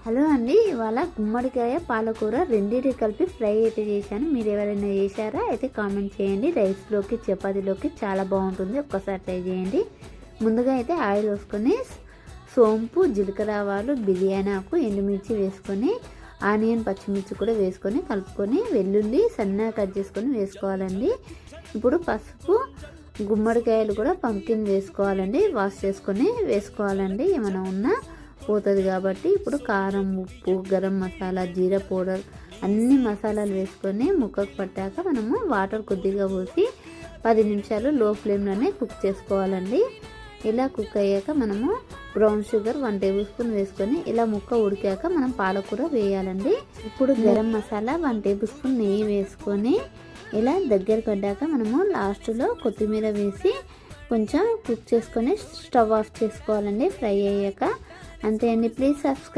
Hello అండి, ఇవాళ గుమ్మడికాయ పాలకూర రెండింటి కలిపి ఫ్రై అయితే చేశాను. మీరు ఎవరైనా చేశారా అయితే కామెంట్ చేయండి. రైస్లోకి చపాతీలోకి చాలా బాగుంటుంది, ఒక్కసారి ట్రై చేయండి. ముందుగా అయితే ఆయిల్ వేసుకొని సోంపు, జీలకర్ర ఆవాలు, బిర్యానీ ఆకు, ఎండుమిర్చి వేసుకొని ఆనియన్, పచ్చిమిర్చి కూడా వేసుకొని కలుపుకొని వెల్లుల్లి సన్నగా కట్ చేసుకొని వేసుకోవాలండి. ఇప్పుడు పసుపు, గుమ్మడికాయలు కూడా పంకిన్ వేసుకోవాలండి. వాష్ చేసుకొని వేసుకోవాలండి, ఏమైనా ఉన్నా పోతుంది కాబట్టి. ఇప్పుడు కారం, ఉప్పు, గరం మసాలా, జీరా పౌడర్ అన్ని మసాలాలు వేసుకొని ముక్కకు పట్టాక మనము వాటర్ కొద్దిగా పోసి 10 నిమిషాలు లో ఫ్లేమ్లోనే కుక్ చేసుకోవాలండి. ఇలా కుక్ అయ్యాక మనము బ్రౌన్ షుగర్ 1 టేబుల్ స్పూన్ వేసుకొని ఇలా ముక్క ఉడికాక మనం పాలకూర వేయాలండి. ఇప్పుడు గరం మసాలా 1 టేబుల్ స్పూన్ నెయ్యి వేసుకొని ఇలా దగ్గర పడ్డాక మనము లాస్ట్లో కొత్తిమీర వేసి కొంచెం కుక్ చేసుకొని స్టవ్ ఆఫ్ చేసుకోవాలండి ఫ్రై అయ్యాక. అంతే అండి. Please subscribe.